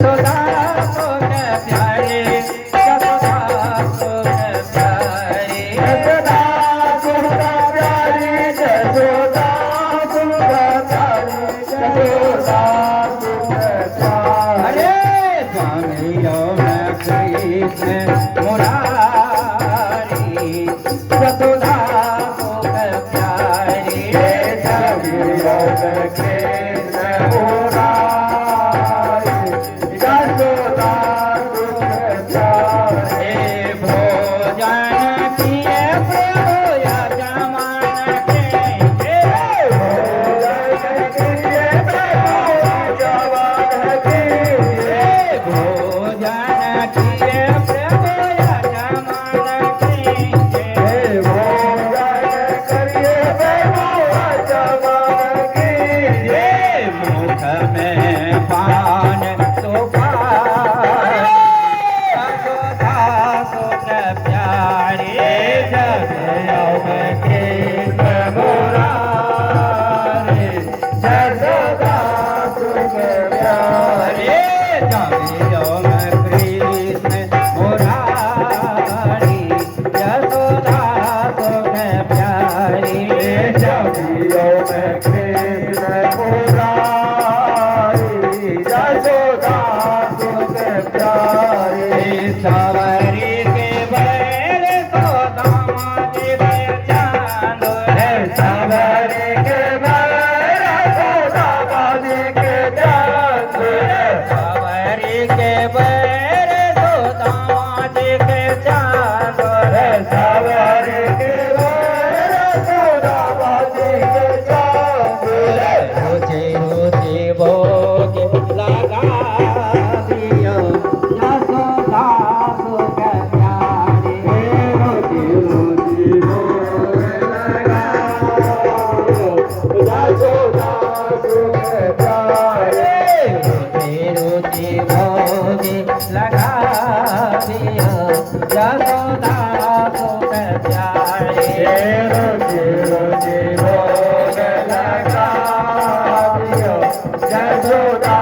यशोदा सुख प्यारे यशोदा सुख प्यारे यशोदा सुख प्यारी यशोदा सुख प्यारी यशोदा सुख प्यारी अरे स्वामी राम कृष्ण मुरारी यशोदा सुख प्यारे स्वामी राम कृष्ण मुरारी यशोदा सुख प्यारी भोजन किए प्रभु यजमान के भोजन किए प्रभु यजमान के मुख में पान सुपारी यशोदा सुख प्यारे जगत कृष्ण मुरारी यशोदा सुख प्यारी हरे जगत कृष्ण मुरारी यशोदा सुख प्यारी सवारी के बैल को दामाद गए चांदो है सवारी के सवारी के बैल को दामाद गए चांदो है रोजे रोजे भोग लगा दियो यशोदा सुख प्यारे रोजे रोजे भोग लगा दियो यशोदा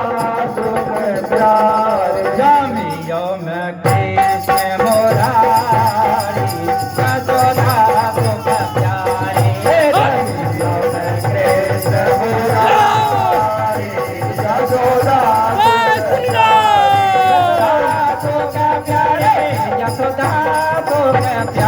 सुख प्यारे जमियो में कृष्ण मुरारी यशोदा सुख प्यारे यशोदा सुख प्यारे यशोदा सुख प्यारे